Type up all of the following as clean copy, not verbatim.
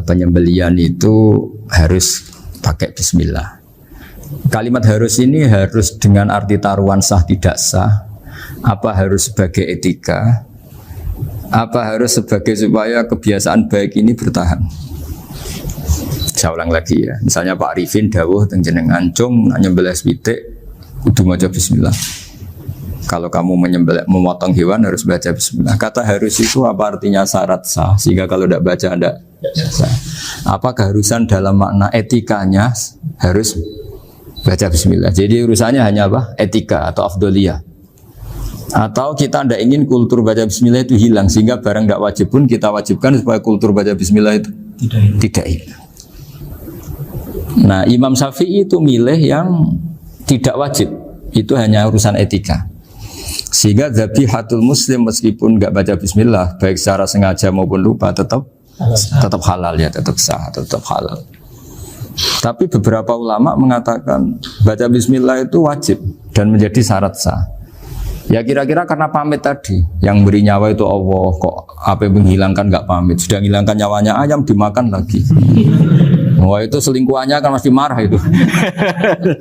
penyembelian itu harus pakai bismillah. Kalimat harus ini harus dengan arti taruhan sah tidak sah, apa harus sebagai etika, apa harus sebagai supaya kebiasaan baik ini bertahan. Saya ulang lagi ya, misalnya Pak Arifin dawuh teng jenengan cung nyembelih pitik kudu maca bismillah. Kalau kamu menyembelih memotong hewan harus baca bismillah. Kata harus itu apa artinya syarat sah, sehingga kalau tidak baca tidak sah. Apa keharusan dalam makna etikanya harus baca bismillah. Jadi urusannya hanya apa? Etika atau afdoliyah. Atau kita tidak ingin kultur baca bismillah itu hilang, sehingga barang tidak wajib pun kita wajibkan supaya kultur baca bismillah itu tidak hilang. Nah, Imam Syafi'i itu milih yang tidak wajib, itu hanya urusan etika. Sehingga zabihatul muslim meskipun nggak baca bismillah, baik secara sengaja maupun lupa tetap halal ya, tetap sah, tetap halal. Tapi beberapa ulama mengatakan baca bismillah itu wajib dan menjadi syarat sah. Ya kira-kira karena pamit tadi, yang beri nyawa itu Allah, kok apa yang menghilangkan nggak pamit, sudah menghilangkan nyawanya ayam dimakan lagi. Wah itu selingkuhannya kan masih marah itu.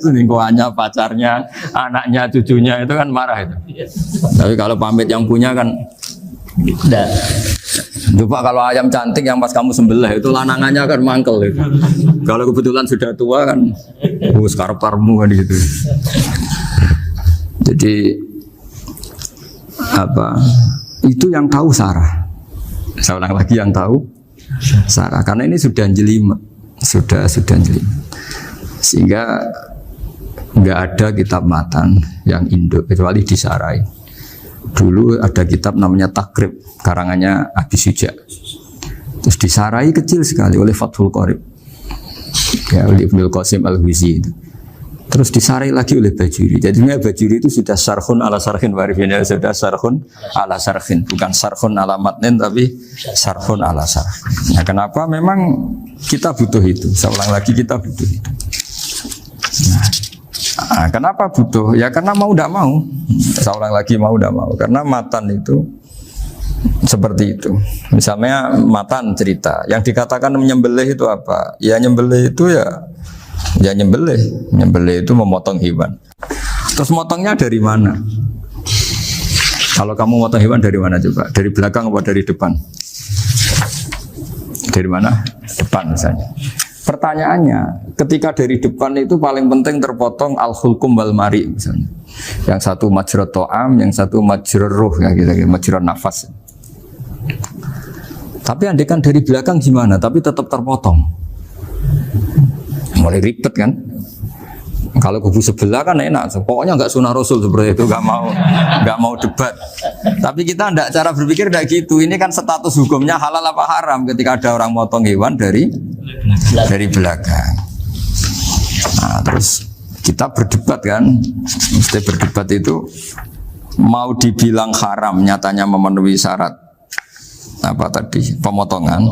Selingkuhannya, pacarnya, anaknya, cucunya itu kan marah itu. Tapi kalau pamit yang punya kan tidak. Coba kalau ayam cantik yang pas kamu sembelih itu lanangannya kan mangkel itu. Kalau kebetulan sudah tua kan, sekarang-karmu kan gitu. Jadi apa? Itu yang tahu Sarah. Saya ulang lagi, yang tahu Sarah. Karena ini sudah jelimet. Sudah jeli, sehingga nggak ada kitab matan yang induk kecuali disarai. Dulu ada kitab namanya Takrib, karangannya Abi Suja, terus disarai kecil sekali oleh Fathul Qorib ya, oleh Ibnul Qasim Al-Huzi, terus disarai lagi oleh Bajuri. Jadinya Bajuri itu sudah sarhun ala sarhin warifin, ya, sudah sarhun ala sarhin, bukan sarhun ala matnin tapi sarhun ala sarhin. Nah, kenapa? Memang kita butuh itu. Saya ulang lagi, kita butuh itu. Nah, kenapa butuh? Ya karena mau tidak mau. Saya ulang lagi, mau tidak mau. Karena matan itu seperti itu. Misalnya matan cerita, yang dikatakan menyembelih itu apa? Ya nyembelih itu ya nyembelih itu memotong hewan. Terus motongnya dari mana? Kalau kamu motong hewan dari mana coba? Dari belakang atau dari depan? Dari mana? Depan misalnya. Pertanyaannya, ketika dari depan itu paling penting terpotong al-hulkum wal mari misalnya. Yang satu majrur to'am, yang satu majrur ruh ya, gitu, majrur nafas. Tapi andekan dari belakang gimana? Tapi tetap terpotong. Mulai ribet kan? Kalau kubu sebelah kan enak, pokoknya nggak sunnah Rasul seperti itu, nggak mau debat. Tapi kita tidak, cara berpikir tidak gitu. Ini kan status hukumnya halal apa haram ketika ada orang motong hewan dari belakang. Nah, terus kita berdebat kan, mesti berdebat itu mau dibilang haram, nyatanya memenuhi syarat apa tadi pemotongan,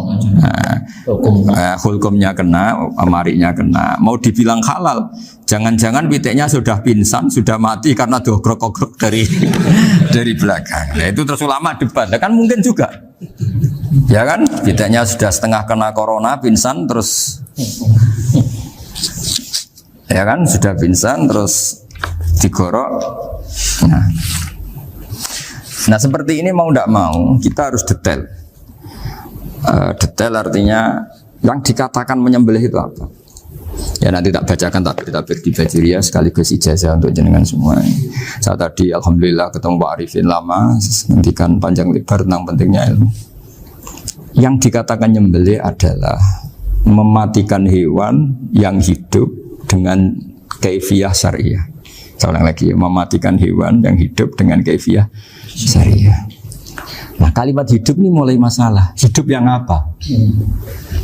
hukumnya kena, amarinya kena. Mau dibilang halal, jangan-jangan pitiknya sudah pingsan, sudah mati karena dogrok-ogrok dari belakang. Nah, itu terus ulama debat, nah, kan mungkin juga, ya kan, pitiknya sudah setengah kena corona, pingsan terus, ya kan, sudah pingsan terus digorok. Nah seperti ini mau tidak mau kita harus detail. Detail artinya yang dikatakan menyembelih itu apa? Ya nanti tak bacakan tabir di Bajiriyah sekaligus ijazah untuk jenengan semua. Saya tadi alhamdulillah ketemu Pak Arifin lama, ngendikan panjang lebar tentang pentingnya ilmu. Yang dikatakan menyembelih adalah mematikan hewan yang hidup dengan kaifiyah syariah. Saya ulang lagi, mematikan hewan yang hidup dengan kaifiyah syariah. Nah kalimat hidup ini mulai masalah. Hidup yang apa?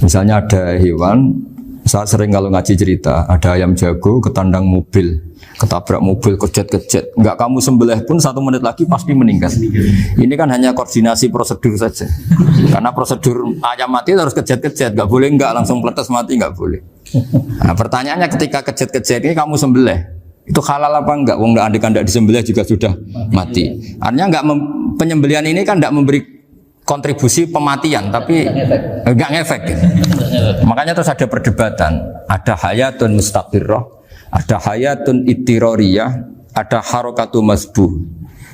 Misalnya ada hewan, saya sering kalau ngaji cerita, ada ayam jago ketandang mobil, ketabrak mobil, kejet-kejet. Enggak kamu sembelih pun 1 menit lagi pasti meninggal. Ini kan hanya koordinasi prosedur saja. Karena prosedur ayam mati harus kejet-kejet, enggak boleh enggak langsung peletes mati, enggak boleh. Nah pertanyaannya ketika kejet-kejet ini kamu sembelih, itu halal apa enggak? Wong enggak disembelih juga sudah mati. Artinya enggak penyembelihan ini kan enggak memberi kontribusi pematian, tapi enggak ngefek. Gitu. Makanya terus ada perdebatan. Ada hayatun mustaqirrah, ada hayatun ittiroriyah, ada harokatu masbuh.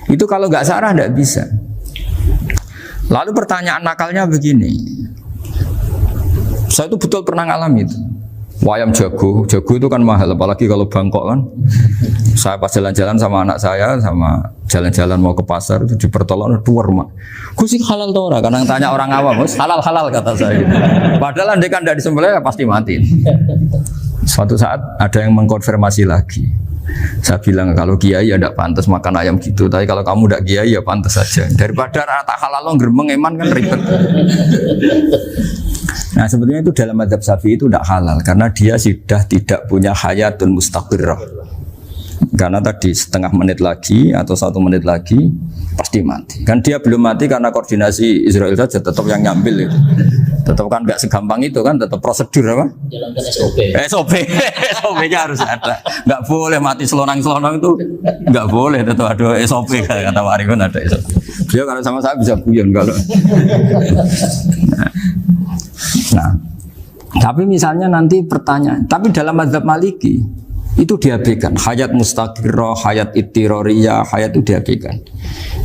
Itu kalau nggak sarah nggak bisa. Lalu pertanyaan nakalnya begini. Saya itu betul pernah ngalami itu. Wayam jago itu kan mahal, apalagi kalau Bangkok kan. Saya pas jalan-jalan sama anak saya, sama jalan-jalan mau ke pasar itu di pertolongan duar mak. Gus halal toh ora? Karena tanya orang awam, halal kata saya. Padahal andai kan tidak disembelih ya pasti mati. Suatu saat ada yang mengkonfirmasi lagi. Saya bilang kalau kiai ya tidak pantas makan ayam gitu, tapi kalau kamu tidak kiai ya pantas saja. Daripada rata halal lo geremeng eman kan ribet. Nah sebetulnya itu dalam mazhab Syafi'i itu tidak halal karena dia sudah tidak punya hayatun mustaqirrah. Karena tadi setengah menit lagi atau 1 menit lagi pasti mati. Kan dia belum mati karena koordinasi Israel saja tetap yang nyambil itu. Tetap kan nggak segampang itu kan, tetap prosedur apa? Jalankan SOP-nya harus ada. Nggak boleh mati selonang-selonang itu nggak boleh, tetap ada SOP kata Pak Arifin ada SOP. Dia kalau sama saya bisa guyon kalau. Nah, tapi misalnya nanti pertanyaan, tapi dalam mazhab Maliki itu diabaikan, hayat mustaqirrah, hayat ittiroriyah, hayat itu diabaikan.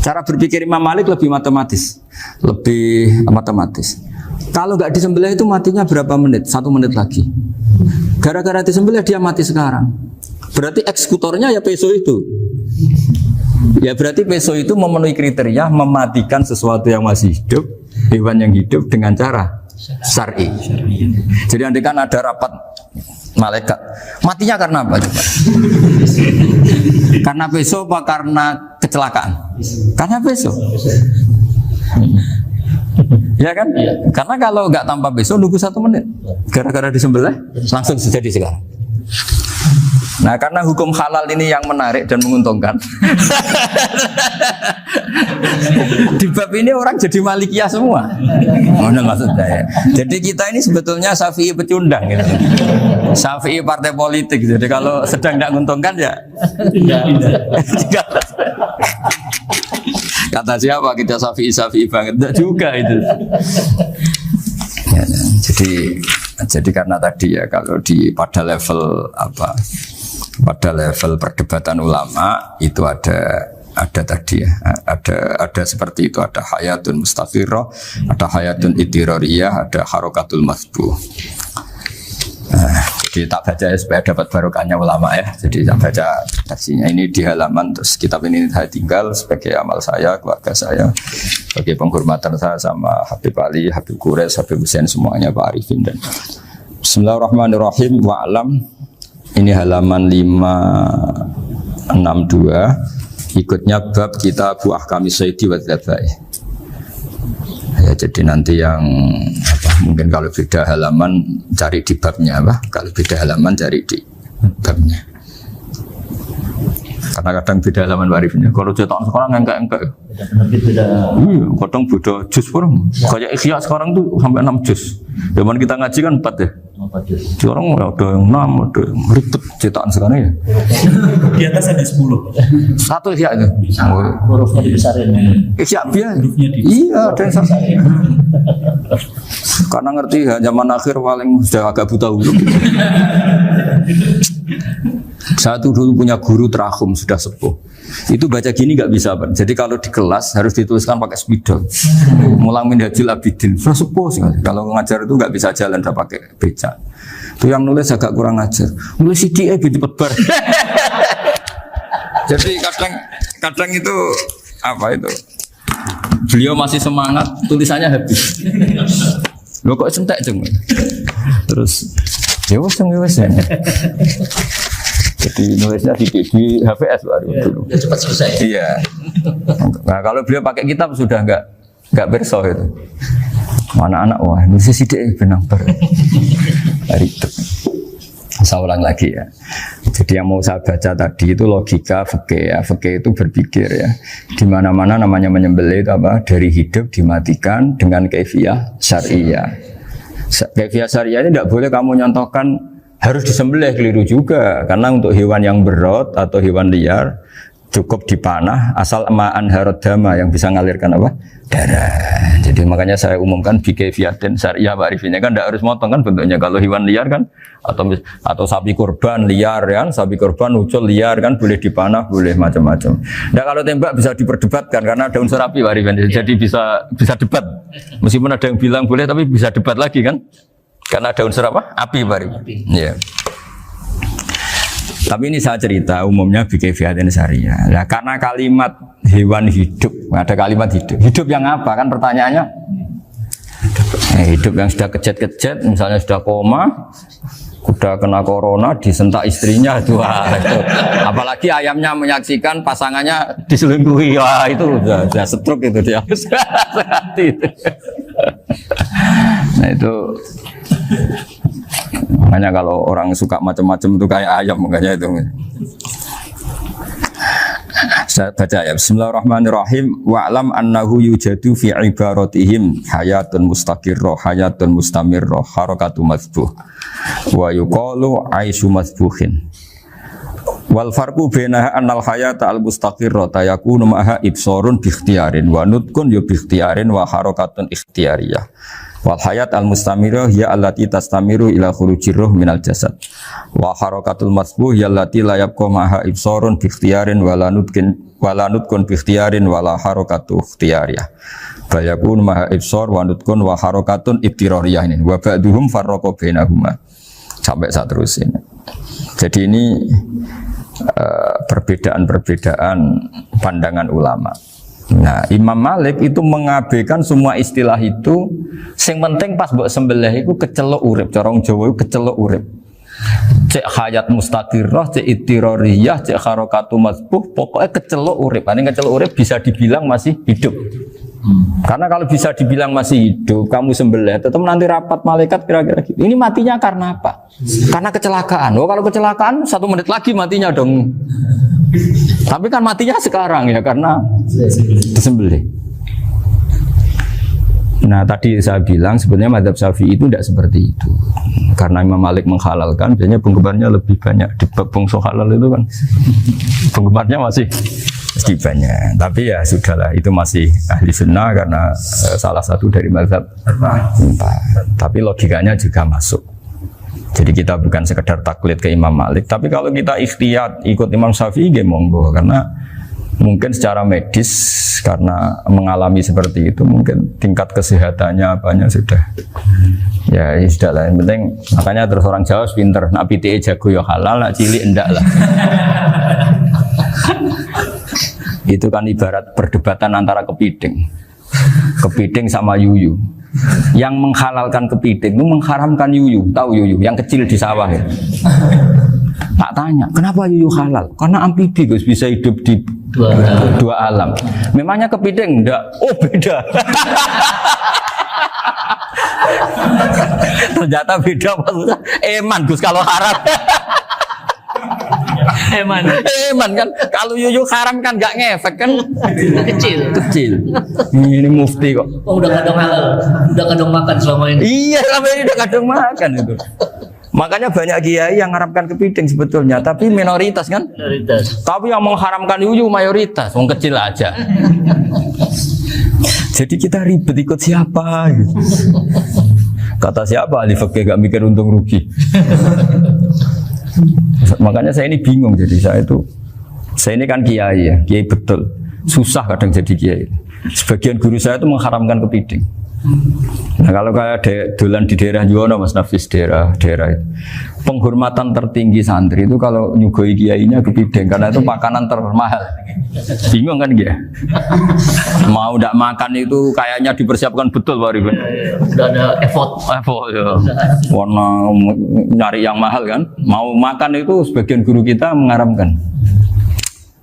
Cara berpikir Imam Malik lebih matematis. Kalau nggak disembelih itu matinya berapa menit? 1 menit lagi. Gara-gara disembelih dia mati sekarang. Berarti eksekutornya ya peso itu. Ya berarti peso itu memenuhi kriteria mematikan sesuatu yang masih hidup, hewan yang hidup dengan cara syar'i. Jadi andai kan ada rapat malaikat, matinya karena apa coba? Karena peso apa karena kecelakaan? Karena peso. Ya kan? Karena kalau nggak tanpa peso nunggu 1 menit, gara-gara disembelih langsung terjadi sekarang. Nah karena hukum halal ini yang menarik dan menguntungkan. Di bab ini orang jadi Malikiyah semua. Mana maksud saya? Jadi kita ini sebetulnya Syafi'i pecundang gitu. Syafi'i partai politik. Jadi kalau sedang tidak menguntungkan ya kata siapa kita Syafi'i banget? Tidak juga itu. Ya, jadi karena tadi ya kalau pada level perdebatan ulama itu ada tadi ya, ada seperti itu, ada hayatun mustaqirrah, ada hayatun ittiroriyah, ada harokatul masbuh. Jadi tak baca ya supaya dapat barokahnya ulama ya. Jadi tak baca redaksinya ini di halaman, terus kitab ini saya tinggal sebagai amal saya, keluarga saya, sebagai penghormatan saya sama Habib Ali, Habib Qures, Habib Hussein semuanya, Pak Arifin dan Bismillahirrahmanirrahim. Wa'alam, ini halaman 562, ikutnya bab kita buah kami Sayyidi wa Dzabai. Ya, jadi nanti yang mungkin kalau beda halaman cari di babnya kalau beda halaman cari di babnya. Karena kadang beda halaman warifnya. Kalau cetakan sekarang enggak. Beda. Iya, kadang beda juz pun. Kayak Ikhya sekarang tuh sampai 6 juz. Zaman kita ngaji kan 4 ya. 4 juz. Sekarang ada yang 6, ada yang ribet cetakan sekarang ya. Di atas ada 10. Satu Ikhya itu. Hurufnya dibesarin. Ikhya biasa. Iya, ada yang sama. Karena ngerti ya, zaman akhir paling sudah agak buta huruf. Saya tuh dulu punya guru terakhum sudah sepuh. Itu baca gini nggak bisa, Pak. Jadi kalau di kelas harus dituliskan pakai spidol. Mulang Minhajul Abidin sudah sepuh sekali. Kalau ngajar itu nggak bisa jalan, udah pakai beca. Itu yang nulis agak kurang ajar. Nulis CDE cepet bar. Jadi kadang itu apa itu? Beliau masih semangat, tulisannya habis. Lo kok sentek ceng? Terus ya wes ya. Jadi nulisnya di HVS baru dulu. Udah cepat selesai. Iya. Nah kalau beliau pakai kitab sudah enggak berso itu. Mana anak wah nulisnya sidik benang ber. Ribet. Saya ulang lagi ya. Jadi yang mau saya baca tadi itu logika fikih ya. Fikih itu berpikir ya. Di mana-mana namanya menyembelih itu apa? Dari hidup dimatikan dengan kaifiyah syariah. Kaifiyah syariah ini tidak boleh kamu nyontohkan harus disembelih, keliru juga. Karena untuk hewan yang berat atau hewan liar cukup dipanah asal ma'an harodama yang bisa ngalirkan apa? Darah. Jadi makanya saya umumkan bikaifiatin syariah Pak Arifin kan tidak harus motong kan bentuknya. Kalau hewan liar kan atau sapi kurban liar kan, sapi kurban ucul liar kan boleh dipanah, boleh macam-macam. Nah kalau tembak bisa diperdebatkan karena ada unsur api Pak Arifin. Jadi bisa debat. Meskipun ada yang bilang boleh tapi bisa debat lagi kan? Karena ada unsur apa? Api Pak Arifin. Iya. Tapi ini saya cerita umumnya bikaifiatin syariah. Nah, karena kalimat hewan hidup, ada kalimat hidup. Hidup yang apa? Kan pertanyaannya hidup yang sudah kejet-kejet, misalnya sudah koma, sudah kena corona, disentak istrinya itu. Apalagi ayamnya menyaksikan pasangannya diselingkuhi, wah itu sudah stroke itu dia. Nah itu makanya kalau orang suka macam-macam itu kayak ayam makanya itu. Saya baca ya. Bismillahirrahmanirrahim. Wa'lam annahu yujadu fi ibaratihim hayatun mustaqirrah, hayatun mustamirrah, harakatu madbuh. Wa yuqalu aisyu madbuhin. Wal farqu bainaha annal hayata al mustaqirrah yakunu maha ibsarun bi ikhtiyarin wa nutqun yu bi ikhtiyarin wa harakatun ikhtiyariyah. Wal hayat al mustamirah ya allati tastamiru ila khurujir ruh minal jasad. Wa harakatul masbuh ya allati la yabqa maha ibsarun bi ikhtiyarin wala nutqun bi ikhtiyarin wala harakatu ikhtiyariyah. Bal yakun maha ibsar wa nutqun wa harakatun ibtirariyah ini. Wa ba'duhum farraqa bainahuma. Sampai saat terus ini. Jadi ini perbedaan-perbedaan pandangan ulama. Nah, Imam Malik itu mengabaikan semua istilah itu. Sing penting pas mbok sembelih iku kecelok urip, cara wong Jawa iku kecelok urip. Cek hayat mustaqirrah, cek ittirariyah, cek harakatu masbuh, pokoknya kecelok urip. Ini kecelok urip bisa dibilang masih hidup. Karena kalau bisa dibilang masih hidup, kamu sembelih, tetap nanti rapat malaikat kira-kira gitu. Ini matinya karena apa? Karena kecelakaan. Oh, kalau kecelakaan 1 menit lagi matinya dong. Tapi kan matinya sekarang ya karena disembelih. Nah tadi saya bilang sebenarnya mazhab Syafi'i itu tidak seperti itu. Karena Imam Malik menghalalkan, biasanya penggemarnya lebih banyak. Di bab bungsu halal itu kan penggemarnya masih banyak. Tapi ya sudahlah, itu masih ahli sunnah karena salah satu dari mazhab 4. Tapi logikanya juga masuk. Jadi kita bukan sekedar taklid ke Imam Malik, tapi kalau kita ikhtiyat ikut Imam Syafi'i, monggo. Karena mungkin secara medis, karena mengalami seperti itu, mungkin tingkat kesehatannya apanya sudah. Ya sudah lah, yang penting makanya terus orang Jawa pinter, nak PTE jago ya halal, nak cilik enggak lah. Itu kan ibarat perdebatan antara kepiting sama yuyu. Yang menghalalkan kepiting itu mengharamkan yuyu. Tahu yuyu yang kecil di sawah ya? Tak tanya, kenapa yuyu halal? Karena amfibi Gus, bisa hidup di dua alam. Memangnya kepiting enggak? Oh beda. Ternyata beda maksudnya. Eman Gus kalau haram. Eman kan kalau yuyu haram kan nggak ngefek kan kecil. Ini mufti kok. Oh udah kadang halal, udah kadang makan selama ini. Iya selama ini udah kadang makan itu. Makanya banyak kiai yang mengharamkan kepiting sebetulnya, tapi minoritas kan. Minoritas. Tapi yang mengharamkan yuyu mayoritas, wong kecil aja. Jadi kita ribet ikut siapa? Gitu. Kata siapa? Ahli fikih gak mikir untung rugi. Makanya saya ini bingung, jadi saya ini kan kiai ya, kiai betul, susah kadang jadi kiai. Sebagian guru saya itu mengharamkan kepiting. Nah kalau kayak dolan di daerah Juwono Mas Nafis, daerah itu penghormatan tertinggi santri itu kalau nyugoi kiainya kepiting karena itu makanan termahal. Bingung kan dia? Mau tidak makan itu kayaknya dipersiapkan betul Pak Ribet. Udah ada effort ya. Warna nyari yang mahal kan. Mau makan itu sebagian guru kita mengharamkan.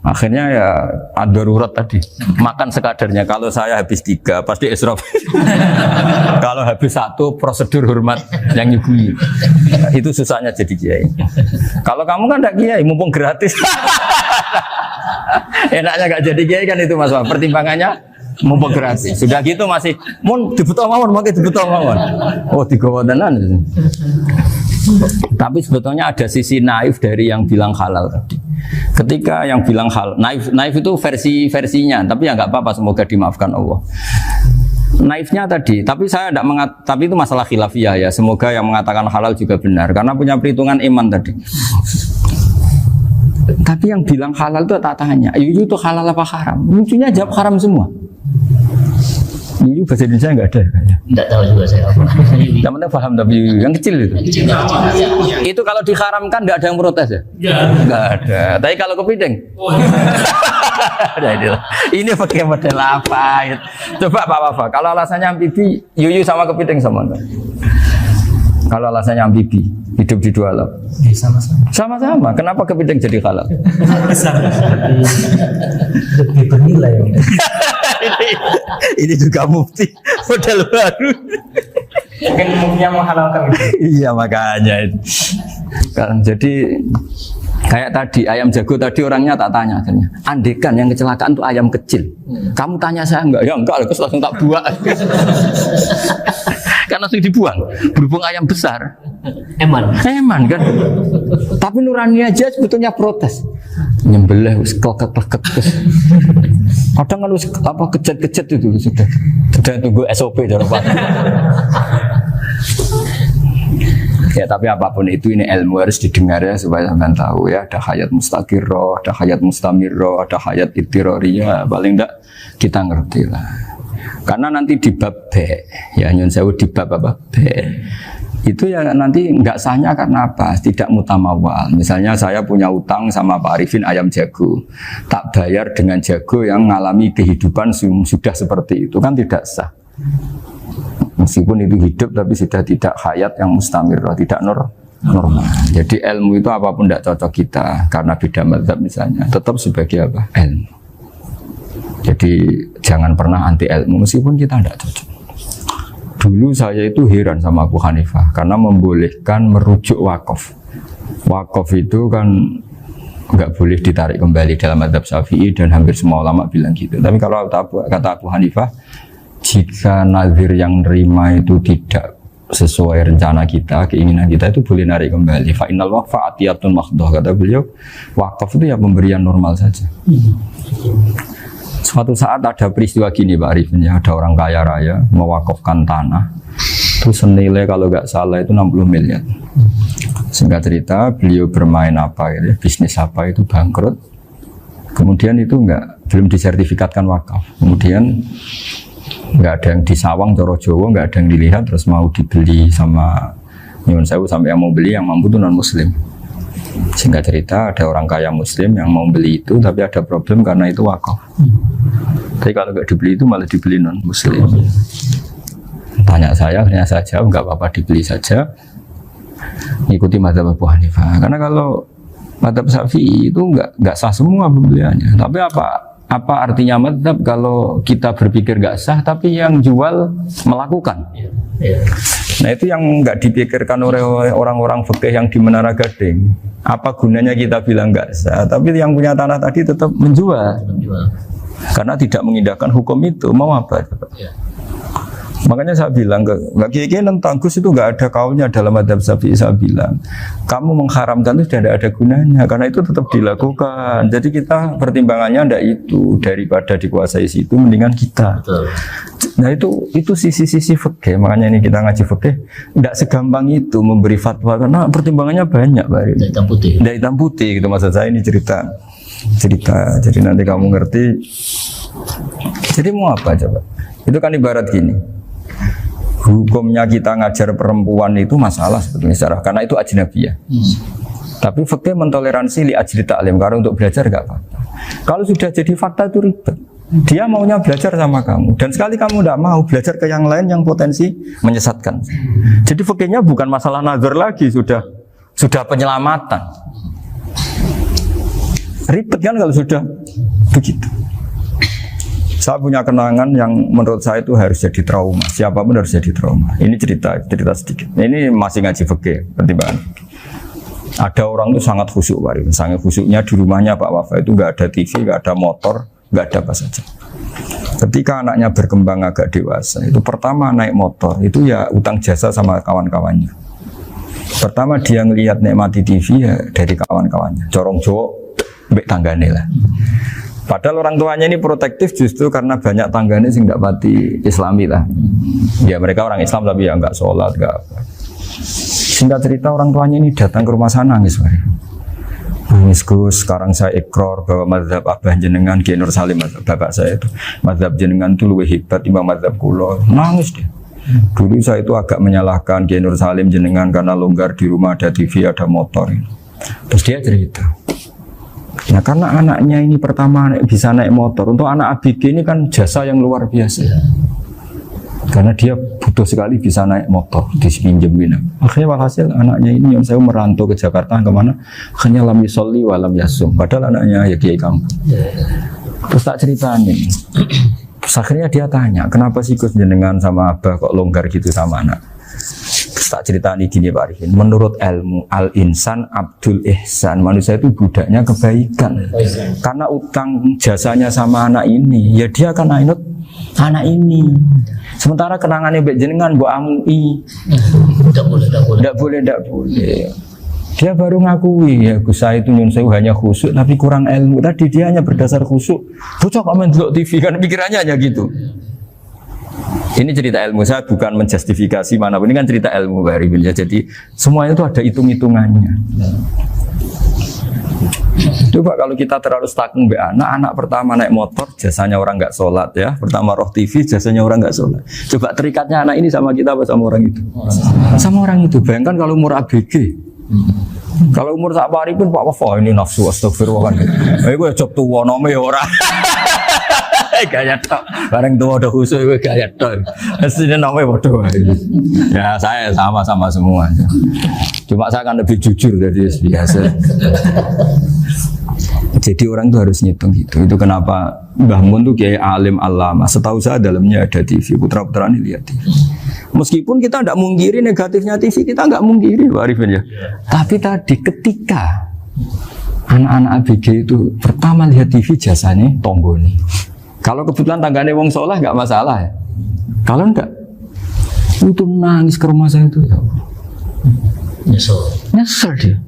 Akhirnya ya ad-darurat tadi, makan sekadarnya. Kalau saya habis 3 pasti israf. Kalau habis 1 prosedur hormat yang nyugui. Itu susahnya jadi kiai. Kalau kamu kan tidak kiai, mumpung gratis. Enaknya gak jadi kiai kan itu Mas. Pertimbangannya mumpung gratis. Sudah gitu masih mun dibutuh mawon, makai dibutuh mawon. Oh digawa tenan. Tapi sebetulnya ada sisi naif dari yang bilang halal tadi. Ketika yang bilang halal, naif itu versinya, tapi ya nggak apa-apa, semoga dimaafkan Allah. Naifnya tadi, tapi saya tidak tapi itu masalah khilafiyah ya. Semoga yang mengatakan halal juga benar, karena punya perhitungan iman tadi. Tapi yang bilang halal itu tak tanya, itu halal apa haram? Lucunya jawab haram semua. Yuyu bahasa Indonesia nggak ada kayaknya. Nggak tahu juga saya apa. Yang penting paham tapi yang kecil itu. Itu kalau diharamkan nggak ada yang protes ya? Nggak ada. Tapi kalau kepiting? Ini pakai model apa? Coba Pak Wafa. Kalau alasannya amfibi, Yuyu sama kepiting sama enggak? Kalau alasannya amfibi, hidup di dua alam. Sama-sama. Sama-sama. Kenapa kepiting jadi halal? Lebih bernilai. Ini juga mufti model baru. Mungkin muftinya menghalalkan itu. Iya makanya itu. Kan jadi kayak tadi ayam jago tadi orangnya tak tanya akhirnya. Andekan yang kecelakaan itu ayam kecil. Kamu tanya saya enggak? Ya enggak, terus langsung tak buang. Kan langsung dibuang. Berhubung ayam besar. Eman kan. Tapi nurani aja sebetulnya protes. Nyembelih klek-klek. Kadang kan apa kejat-kejat itu sudah tunggu SOP cara Pak. Ya tapi apapun itu ini ilmu harus didengar ya supaya sampean tahu ya, ada hayat mustaqirroh, ada hayat mustamirroh, ada hayat ittiroriyah, paling enggak kita ngerti lah. Karena nanti di bab B, ya nyun sewu di bab apa? B. Itu ya nanti nggak sahnya karena apa? Tidak mutamawal. Misalnya saya punya utang sama Pak Arifin ayam jago, tak bayar dengan jago yang mengalami kehidupan sudah seperti itu kan tidak sah. Meskipun itu hidup tapi sudah tidak hayat yang mustamir, tidak normal. Jadi ilmu itu apapun tidak cocok kita karena beda mazhab misalnya, tetap sebagai apa? Ilmu. Jadi jangan pernah anti ilmu meskipun kita tidak cocok. Dulu saya itu heran sama Abu Hanifah karena membolehkan merujuk wakaf. Wakaf itu kan nggak boleh ditarik kembali dalam mazhab Syafi'i dan hampir semua ulama bilang gitu. Tapi kalau kata Abu Hanifah, jika nazir yang nerima itu tidak sesuai rencana kita, keinginan kita itu boleh narik kembali. Fa innal waqfa atiyatun mahdhah, kata beliau. Wakaf itu ya pemberian normal saja. Suatu saat ada peristiwa gini Pak Arifin ya, ada orang kaya raya mewakafkan tanah itu senilai kalau nggak salah itu 60 miliar. Singkat cerita beliau bermain apa gitu, bisnis apa itu bangkrut. Kemudian itu belum disertifikatkan wakaf. Kemudian nggak ada yang disawang coro Jawa, nggak ada yang dilihat, terus mau dibeli sama nyuwun sewu sampai yang mau beli yang mampu itu non muslim. Singkat cerita ada orang kaya muslim yang mau beli itu tapi ada problem karena itu wakaf. Tapi kalau nggak dibeli itu malah dibeli non muslim. Tanya saya jawab nggak apa-apa dibeli saja. Ikuti mazhab Abu Hanifah. Karena kalau mazhab Syafi'i itu nggak sah semua pembeliannya. Tapi apa artinya mazhab kalau kita berpikir nggak sah tapi yang jual melakukan? Nah itu yang nggak dipikirkan oleh orang-orang fikih yang di Menara Gading. Apa gunanya kita bilang nggak sah, tapi yang punya tanah tadi tetap menjual. Karena tidak mengindahkan hukum itu, mau apa? Makanya saya bilang ke Kiai tentang Gus itu nggak ada kaulnya dalam mazhab Syafi'i. Saya bilang kamu mengharamkan itu sudah tidak ada gunanya karena itu tetap dilakukan. Jadi kita pertimbangannya tidak itu, daripada dikuasai situ mendingan kita. Betul. Nah itu sisi-sisi fikih. Makanya ini kita ngaji fikih tidak segampang itu memberi fatwa karena pertimbangannya banyak Pak. Dari hitam putih. Dari hitam putih gitu maksud saya ini cerita. Jadi nanti kamu ngerti. Jadi mau apa coba? Itu kan ibarat gini. Hukumnya kita ngajar perempuan itu masalah sebetulnya secara karena itu ajnabiyah. Tapi fikih mentoleransi li ajli ta'lim karena untuk belajar enggak apa-apa. Kalau sudah jadi fakta itu ribet. Dia maunya belajar sama kamu dan sekali kamu tidak mau belajar ke yang lain yang potensi menyesatkan. Jadi fikihnya bukan masalah nazar lagi, sudah penyelamatan. Ribet kan kalau sudah begitu. Saya punya kenangan yang menurut saya itu harus jadi trauma. Siapapun harus jadi trauma. Ini cerita sedikit. Ini masih ngaji fikih, pertimbangan. Ada orang itu sangat khusyuk, sangat khusyuknya di rumahnya Pak Wafa itu nggak ada TV, nggak ada motor, nggak ada apa saja. Ketika anaknya berkembang agak dewasa, itu pertama naik motor, itu ya utang jasa sama kawan-kawannya. Pertama dia ngelihat nikmati TV ya dari kawan-kawannya. Corong Jawa mbek tanggane lah. Padahal orang tuanya ini protektif justru karena banyak tanggane sing ndak pati Islami lah. Ya mereka orang Islam tapi ya nggak sholat, nggak apa. Singkat cerita orang tuanya ini datang ke rumah sana nangis, nangis Gus. Sekarang saya ikrar bahwa mazhab abah jenengan Kiai Nur Salim, bapak saya itu mazhab jenengan itu lebih hebat timbang mazhab kula. Nangis dia. Dulu saya itu agak menyalahkan Kiai Nur Salim jenengan karena longgar di rumah ada TV ada motor. Terus dia cerita. Nah karena anaknya ini pertama bisa naik motor, untuk anak ABG ini kan jasa yang luar biasa. Karena dia butuh sekali bisa naik motor, dipinjemin. Akhirnya walhasil anaknya ini yang saya merantau ke Jakarta kemana, akhirnya lam yusolli wa lam yasum. Padahal anaknya ya kiai kampung. Terus tak ceritain. Terus akhirnya dia tanya, kenapa sih Gus jenengan sama abah kok longgar gitu sama anak? Terus tak ceritain gini Pak Arifin, menurut ilmu al-insan abdul ihsan, manusia itu budaknya kebaikan. Karena utang jasanya sama anak ini, ya dia akan ainut anak ini. Sementara kenangannya mbak jenengan mbok amui. Tidak boleh. Dia baru ngakui ya Gus saya itu nyun sewu hanya khusyuk tapi kurang ilmu. Tadi dia hanya berdasar khusyuk. Bocah kok main delok TV kan pikirannya hanya gitu. Ini cerita ilmu, saya bukan menjustifikasi manapun, ini kan cerita ilmu Pak Arifin ya. Jadi semuanya itu ada hitung-hitungannya. Coba kalau kita terlalu stakung be anak pertama naik motor jasanya orang nggak sholat ya, pertama roh TV jasanya orang nggak sholat. Coba terikatnya anak ini sama kita apa sama orang itu? Sama orang itu. Bayangkan kalau umur ABG, kalau umur sak pari pun Pak Wafa ini nafsu astagfirullah kan. Gue job tua nome orang. Gaya tok, bareng tua udah khusus gue gaya tok. Aslinya namanya bodoh. Ya saya sama semua. Cuma saya akan lebih jujur dari biasa. Jadi orang itu harus ngitung gitu. Itu kenapa Mbah Mun tuh kiai alim alama. Setahu saya dalamnya ada TV. Putra-putra ini lihat TV. Meskipun kita tidak mungkiri negatifnya TV, kita nggak mungkiri Pak Arifin ya. Tapi tadi ketika anak-anak ABG itu pertama lihat TV jasanya tonggoni. Kalau kebetulan tanggane wong soleh nggak masalah ya. Kalau enggak, itu nangis ke rumah saya itu ya. Nyesel dia.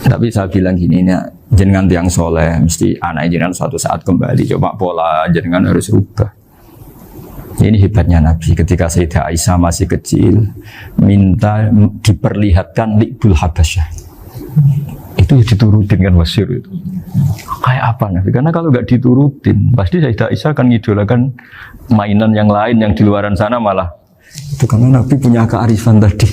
Tapi saya bilang gini, ini jenengan tiang soleh, mesti anak jenengan suatu saat kembali. Coba pola jenengan harus rubah. Ini hebatnya Nabi. Ketika Sayyidah Aisyah masih kecil, minta diperlihatkan Li'bul Habasyah. Itu ya diturutin kan wasyir itu. Kayak apa Nabi? Karena kalau nggak diturutin, pasti Sayyidah Aisyah akan ngidolakan mainan yang lain yang di luaran sana malah. Itu karena Nabi punya kearifan tadi.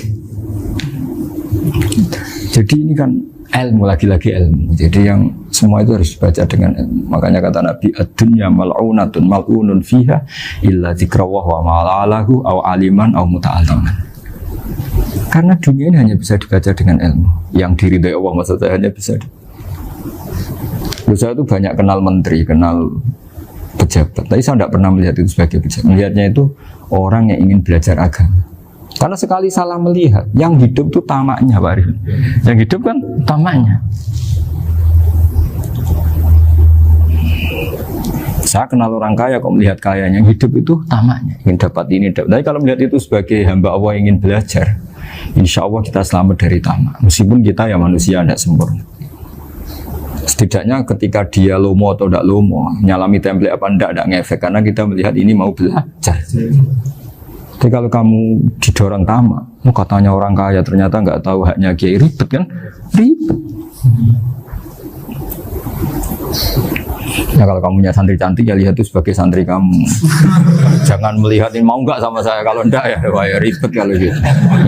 Jadi ini kan ilmu, lagi-lagi ilmu. Jadi yang semua itu harus dibaca dengan ilmu. Makanya kata Nabi, ad-dunya mal'unatun mal'unun fiha illa dzikrawah wa ma'alahu aw aliman aw muta'alliman. Karena dunia ini hanya bisa dibaca dengan ilmu. Yang diridai Allah maksud saya hanya bisa. Saya itu banyak kenal menteri, kenal pejabat. Tapi saya tidak pernah melihat itu sebagai pejabat. Melihatnya itu orang yang ingin belajar agama. Karena sekali salah melihat, yang hidup itu tamaknya Pak Arifin. Yang hidup kan tamaknya. Saya kenal orang kaya kok melihat kayanya, yang hidup itu tamaknya, ingin dapat ini, dapat. Tapi kalau melihat itu sebagai hamba Allah yang ingin belajar, insya Allah kita selamat dari tamak. Meskipun kita ya manusia tidak sempurna. Setidaknya ketika dia lomo atau tidak lomo, nyalami template apa tidak ngefek, karena kita melihat ini mau belajar. Jadi kalau kamu didorong tamak, katanya orang kaya ternyata nggak tahu haknya kiai, ribet kan? Ribet. Ya kalau kamu punya santri cantik ya lihat itu sebagai santri kamu. Jangan melihat ini mau nggak sama saya, kalau enggak ya wah ya ribet kalau gitu.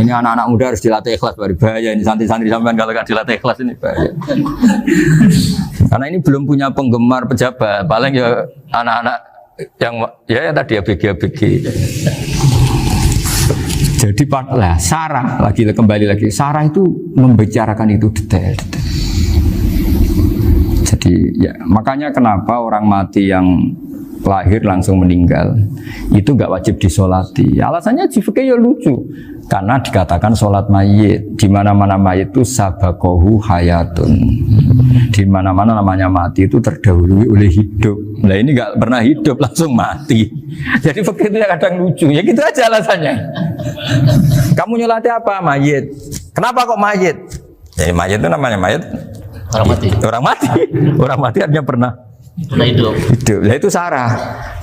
Ini anak-anak muda harus dilatih ikhlas, baru bahaya ini santri-santri sampean kalau nggak dilatih ikhlas ini bahaya. Karena ini belum punya penggemar pejabat, paling ya anak-anak yang ya tadi ABG. Jadi lah Sarah kembali lagi Sarah itu membicarakan itu detail. Jadi ya makanya kenapa orang mati yang lahir langsung meninggal itu nggak wajib disolati. Alasannya fikih ya lucu. Karena dikatakan sholat mayit, di mana-mana mayit itu sabakohu hayatun. Di mana-mana namanya mati itu terdahului oleh hidup. Nah ini nggak pernah hidup langsung mati. Jadi begitu ya kadang lucu. Ya gitu aja alasannya. Kamu nyolati apa? Mayit. Kenapa kok mayit? Jadi mayit itu namanya mayit. Orang mati. Orang mati. Orang mati artinya pernah Hidup. hidup. Nah itu Sarah.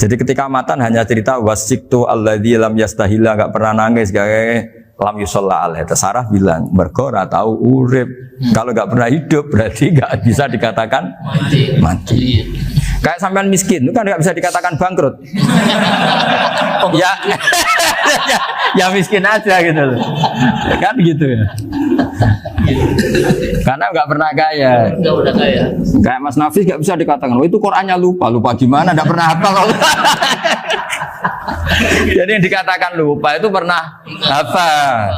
Jadi ketika matan hanya cerita wasiktu alladzi lam yastahila, enggak pernah nangis, kayak lam yusalla alaih. Sarah bilang mergo ora tahu urip. Kalau enggak pernah hidup berarti enggak bisa dikatakan mati. Kayak sampean miskin itu kan enggak bisa dikatakan bangkrut. Ya, ya miskin aja gitu loh. Kan gitu ya. Karena nggak pernah kaya. Enggak udah kaya. Kayak Mas Nafis nggak bisa dikatakan, oh itu Qurannya lupa gimana? Nggak pernah hafal. Jadi yang dikatakan lupa itu pernah hafal.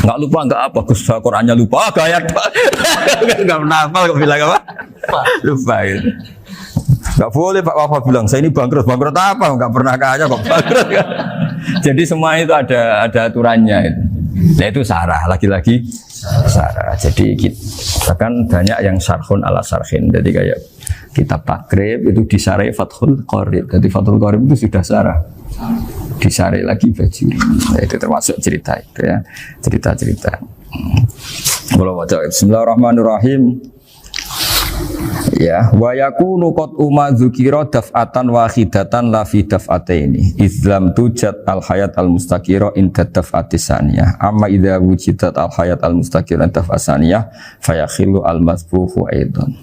Nggak lupa nggak apa, Gus Qurannya lupa, gaya nggak pernah hafal, kok bilang apa? Lupa gitu. Nggak boleh Pak Wafa bilang saya ini bangkrut apa? Nggak pernah kaya kok bangkrut. Jadi semua itu ada aturannya itu. Nah itu Sarah, lagi-lagi Sarah. Jadi bahkan banyak yang syarhun ala syarhin. Jadi kayak kitab Takrib itu disarai Fathul Qorib. Jadi Fathul Qorib itu sudah Sarah. Disarai lagi Bajuri. Nah, itu termasuk cerita itu ya. Cerita-cerita. Bismillahirrahmanirrahim. Ya, wa yakunu qad dzukira daf'atan wahidatan la fi daf'ataini izlam tujad al hayat al mustaqira inda daf'atis saniyah amma idza wujidat al hayat al mustaqira inda daf'as saniyah fayakhilu al masbuhu aidan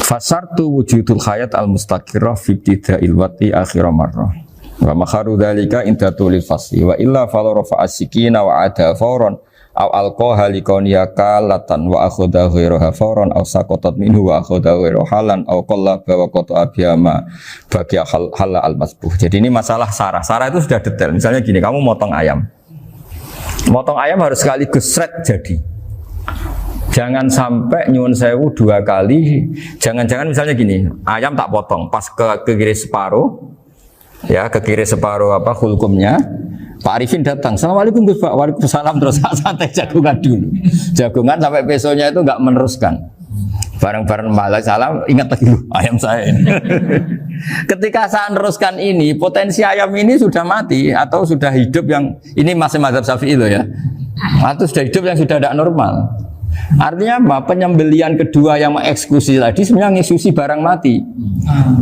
fasartu wujudul hayat al mustaqira fi ibtida'il wati akhir marrah wa makharu dzalika inda tulil fasli wa illa fala rafa as-sikina wa ada fawran aw alqaha liqawniyaka latan wa akhudha ghairaha fawran aw saqatat minhu wa akhudha ghairu halan aw qallaba wa qata abiyama bagi hal al masbuh. Jadi ini masalah Sarah. Sarah itu sudah detail. Misalnya gini, kamu motong ayam. Motong ayam harus sekaligus shred jadi. Jangan sampai nyuwun sewu 2 kali. Jangan-jangan misalnya gini, ayam tak potong pas ke kiri separuh. Ya, ke kiri separuh apa hulkumnya. Pak Arifin datang, Assalamualaikum Gus Pak, waalaikumsalam, terus santai jagungan dulu. Jagungan sampai besoknya itu enggak meneruskan. Bareng-bareng malah salam, ingat lagi ayam saya ini. Ketika saya meneruskan ini, potensi ayam ini sudah mati atau sudah hidup yang ini masih mazhab Syafi'i loh ya. Atau sudah hidup yang sudah tidak normal. Artinya apa? Penyembelian kedua yang mengeksekusi tadi sebenarnya mengeksekusi barang mati.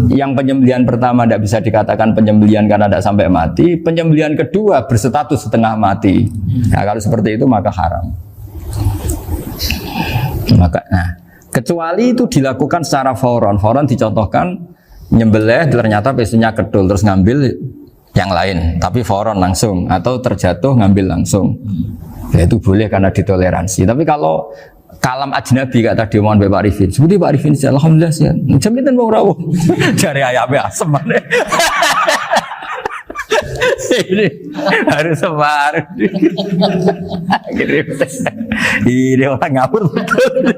Yang penyembelian pertama tidak bisa dikatakan penyembelian karena tidak sampai mati. Penyembelian kedua berstatus setengah mati. Nah, kalau seperti itu maka haram. Kecuali itu dilakukan secara fauron. Fauron dicontohkan nyembelih ternyata pesunya kedul terus ngambil yang lain, tapi fauron langsung atau terjatuh ngambil langsung. Ya itu boleh karena ditoleransi. Tapi kalau kalam ajnabi kata tadi omongan Pak Arifin, seperti Pak Arifin, alhamdulillah sih. Jaminan mau rawuh. Cari ayamnya asem mana? Ini harus sebar. Ini orang ngawur betul.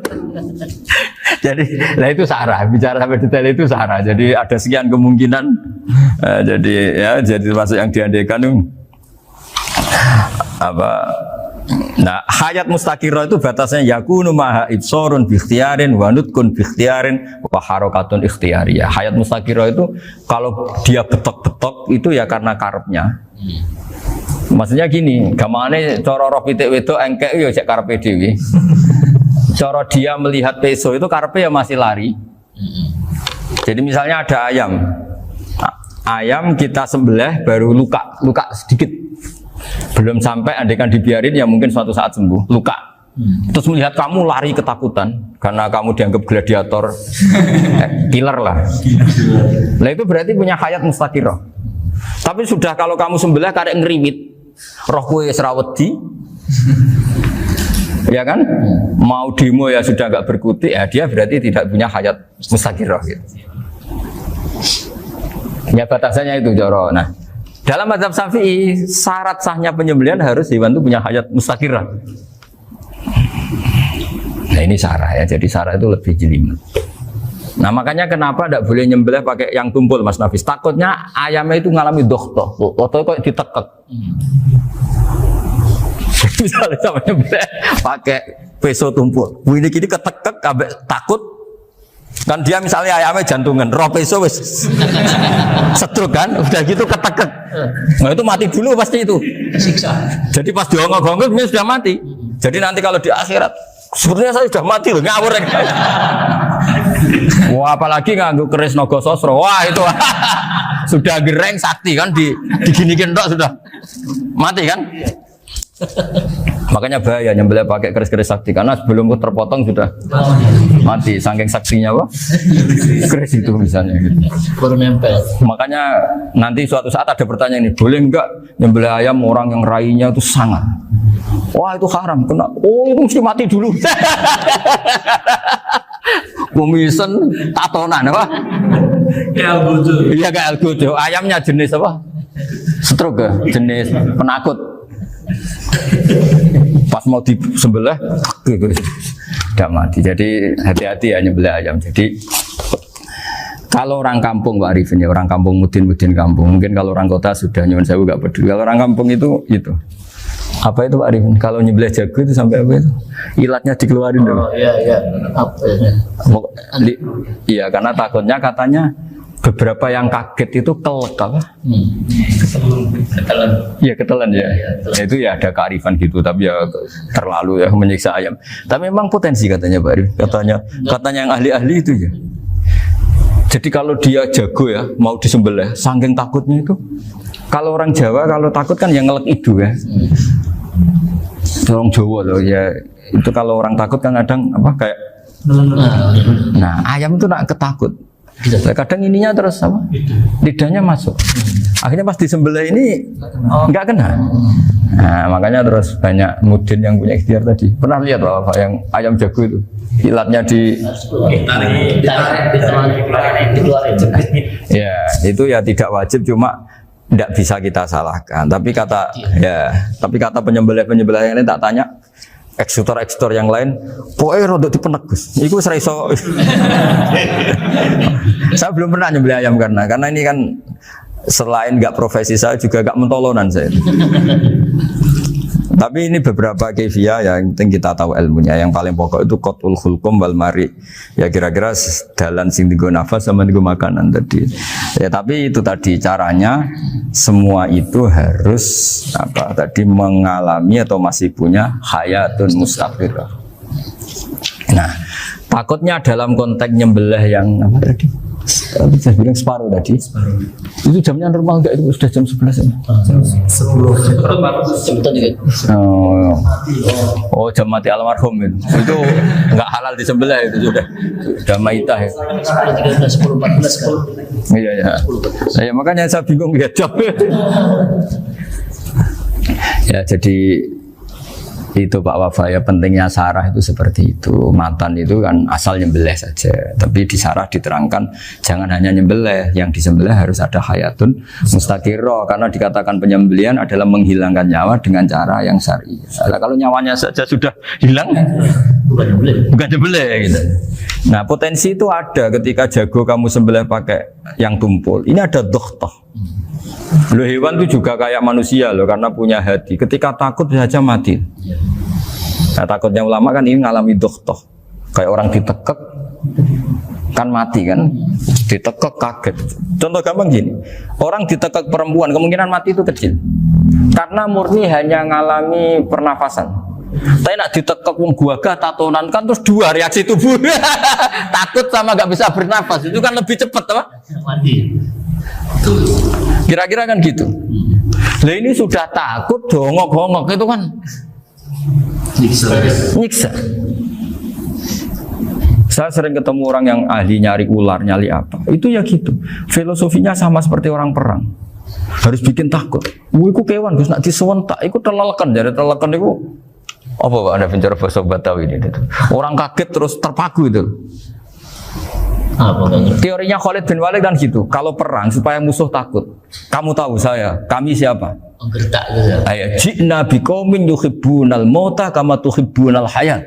Jadi, nah itu Sarah. Bicara sampai detail itu Sarah. Jadi ada sekian kemungkinan. Jadi termasuk yang diandaikan apa? Nah, hayat mustaqirah itu batasnya yakunu maha ibsorun bikhtiarin wa nutqun bikhtiarin wa harakatun ikhtiyariyah. Hayat mustaqirah itu kalau dia betok-betok itu ya karena karepnya. Maksudnya gini, gamane cara roh pitik wedok engkek ya cek karepe dhewe. Cara dia melihat peso itu karepe ya masih lari. Jadi misalnya ada ayam. Ayam kita sembelih baru luka sedikit. Belum sampai andaikan dibiarin ya mungkin suatu saat sembuh, luka. Terus melihat kamu lari ketakutan karena kamu dianggap gladiator, killer lah. Nah itu berarti punya hayat mustaqirah. Tapi sudah kalau kamu sembelih karek ngeriwit, roh kue serawedi, ya kan? Mau demo ya sudah nggak berkutik, ya dia berarti tidak punya hayat mustaqirah gitu. Ya batasannya itu Joro. Nah. Dalam mazhab Syafi'i, syarat sahnya penyembelihan harus hewan itu punya hayat mustaqirah. Nah ini Sarah ya, jadi Sarah itu lebih jelimet. Nah makanya kenapa tidak boleh nyembelih pakai yang tumpul Mas Nafis? Takutnya ayamnya itu ngalami dohtoh, atau kok ditekek. Misalnya sama nyembelih pakai peso tumpul, ini ketekek, takut Kan dia misalnya ayamnya jantungan, roh peso wis setruk kan, udah gitu ketekek. Nah itu mati dulu pasti itu. Siksa. Jadi pas diongok-ongok dia sudah mati. Jadi nanti kalau di akhirat, sebenarnya saya sudah mati loh, ngawur. Wah apalagi nganggo keris naga sosro, wah itu sudah gereng sakti kan diginikin tok sudah mati kan. Makanya bahaya nyembelih pakai keris-keris sakti karena sebelum terpotong sudah mati saking saksinya apa keris itu misalnya gitu. Baru nempel. Makanya nanti suatu saat ada pertanyaan ini, boleh enggak nyembelih ayam orang yang rainya itu sangat? Wah itu haram, kena. Oh itu mesti mati dulu. Kumisen tatonan apa? Ya bodoh. Iya kayak algojo. Ayamnya jenis apa? Stroke ya? Jenis penakut. Pas mau disembelih tidak mati. Jadi hati-hati ya nyembelih ayam. Jadi kalau orang kampung Pak Arifin ya, orang kampung mudin kampung. Mungkin kalau orang kota sudah nyuwun sewu gak peduli. Kalau orang kampung itu apa itu Pak Arifin? Kalau nyembelih jago itu sampai apa itu? Ilatnya dikeluarin dulu. Oh iya. Apa ya? Iya karena takutnya katanya beberapa yang kaget itu kelek apa? Ketelan. Iya ketelan ya. Itu ya ada kearifan gitu, tapi ya terlalu ya menyiksa ayam. Tapi memang potensi katanya Pak Arif. Katanya yang ahli-ahli itu ya. Jadi kalau dia jago ya mau disembelih, saking takutnya itu. Kalau orang Jawa kalau takut kan yang ngelek idu ya. Orang Jawa loh ya. Itu kalau orang takut kan kadang apa kayak. Nah ayam itu nak ketakut. Kadang ininya terus apa? Lidahnya masuk. Akhirnya pas disembelih ini nggak kena. Nah, makanya terus banyak mudin yang punya ikhtiar tadi. Pernah lihat apa yang ayam jago itu? Ilatnya ya, itu ya tidak wajib cuma tidak bisa kita salahkan. Tapi kata penyembelih yang ini tak tanya eksekutor yang lain, pokoknya rodok dipenegus. Iku seraiso. Saya belum pernah nyembelih ayam karena ini kan selain nggak profesi saya juga nggak mentolonan saya. Tapi ini beberapa kefiah ya, yang penting kita tahu ilmunya. Yang paling pokok itu qatul khulqum wal mari. Ya kira-kira dalan sing digo nafas sama digo makanan tadi. Ya tapi itu tadi caranya semua itu harus mengalami atau masih punya hayatun mustaqirah. Nah, takutnya dalam konteks nyembelih yang apa tadi? Saya bilang separuh tadi. Itu jamnya normal enggak? Itu sudah jam 11 ya? Jam 10. Oh jam mati almarhum itu. Itu enggak halal disembelih itu sudah maitah ya. 10, 14. Iya. Ya makanya saya bingung lihat jam. Ya jadi itu Pak Wafa ya pentingnya sarah itu seperti itu. Matan itu kan asal nyembelih saja, tapi di sarah diterangkan jangan hanya nyembelih, yang disembelih harus ada hayatun mustaqirah, karena dikatakan penyembelihan adalah menghilangkan nyawa dengan cara yang syar'i. Nah, kalau nyawanya saja sudah hilang bukan nyembelih gitu. Nah potensi itu ada ketika jago kamu sembelih pakai yang tumpul, ini ada dokhtoh. Loh hewan itu juga kayak manusia loh, karena punya hati. Ketika takut saja mati. Nah takutnya ulama kan ini ngalami dokhtoh. Kayak orang ditekek kan mati kan, ditekek kaget. Contoh gampang gini, orang ditekek perempuan kemungkinan mati itu kecil, karena murni hanya ngalami pernafasan. Tapi nak ditekek wong gagah tatonan kan terus dua reaksi tubuh. Takut sama nggak bisa bernafas itu kan lebih cepat apa? Mati. Kira-kira kan gitu. Lah ini sudah takut dongok-dongok itu kan nyiksa. Saya sering ketemu orang yang ahli nyari ular, nyari apa. Itu ya gitu. Filosofinya sama seperti orang perang. Harus bikin takut. Iku kewan Gus nak disewentak, iku telelekan, jadi telelekan iku apa Pak Anda bicara bahasa Batawi ini? Orang kaget terus terpaku itu. Teorinya Khalid bin Walid kan gitu. Kalau perang supaya musuh takut. Kamu tahu kami siapa? Gertak gitu. Ayat ji'na biqaumin yuhibbunal mauta kama tuhibbunal hayat.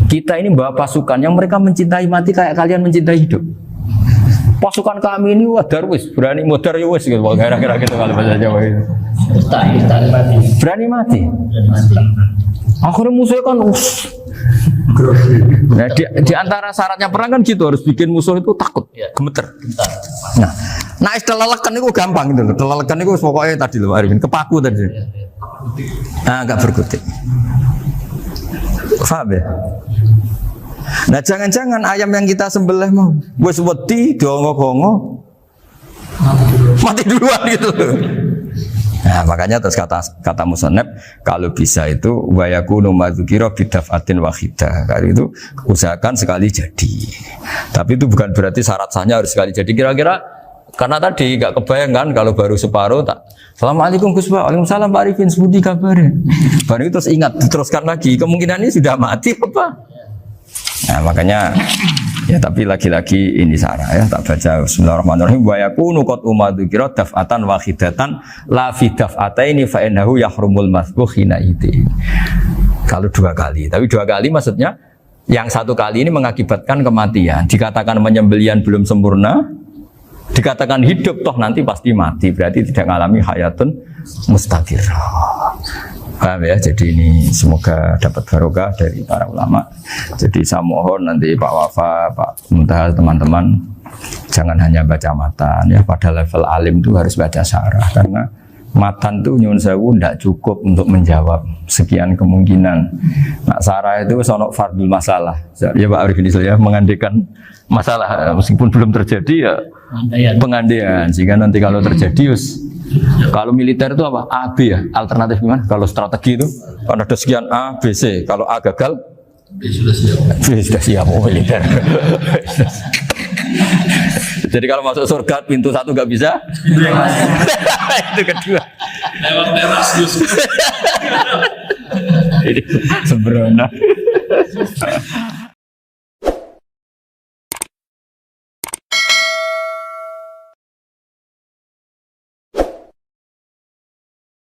Kita ini bawa pasukan yang mereka mencintai mati kayak kalian mencintai hidup. Pasukan kami ini darwis, berani modar ya wis gitu. Kira-kira gitu kalau bahasa Jawa itu. Gertak mati. Berani mati. Akhirnya musuhnya kan Grogi. Nah, di antara syaratnya perang kan gitu, harus bikin musuh itu takut, Ya. gemeter. Bentar. Nah istilah lelekan itu gampang gitu loh. Lelekan itu pokoknya tadi loh Arifin, kepaku tadi. Agak berkutik. Paham ya? Nah jangan-jangan ayam yang kita sembelih mau wis wedi dongo-dongo mati duluan gitu. Nah makanya terus kata musannaf kalau bisa itu wa yakunu madzukira bidafatin wahidah. Kalau itu usahakan sekali jadi. Tapi itu bukan berarti syarat sahnya harus sekali jadi. Kira-kira karena tadi gak kebayang kan kalau baru separuh tak Assalamualaikum Gus Pak, Waalaikumsalam Pak Arifin, sebuti kabarnya. Baru itu terus ingat, diteruskan lagi. Kemungkinan ini sudah mati apa? Nah makanya ya tapi lagi-lagi ini sarah ya tak baca Bismillahirrahmanirrahim wa yakunu qad umadzukira daf'atan wahidatan la fi daf'ataini fa innahu yahrumul masbuh hina itu. Kalau 2 kali, tapi 2 kali maksudnya yang 1 kali ini mengakibatkan kematian. Dikatakan penyembelian belum sempurna, dikatakan hidup toh nanti pasti mati, berarti tidak mengalami hayatun mustaqirah. Paham ya? Jadi ini semoga dapat barokah dari para ulama. Jadi saya mohon nanti Pak Wafa, Pak Muntaha, teman-teman jangan hanya baca matan ya, pada level alim itu harus baca syarah karena matan itu nyuwun sewu tidak cukup untuk menjawab sekian kemungkinan. Nah, syarah itu sono fardul masalah. Ya Pak Arifin ya mengandekan masalah meskipun belum terjadi ya pengandaian sehingga nanti kalau terjadi kalau militer itu apa? A, B ya? Alternatif gimana? Kalau strategi itu kan ada sekian A, B, C. Kalau A gagal, B sudah siap. B sudah siap militer. Jadi kalau masuk surga pintu 1 nggak bisa, itu kedua. Lewat teras Gus. Ini sembrono.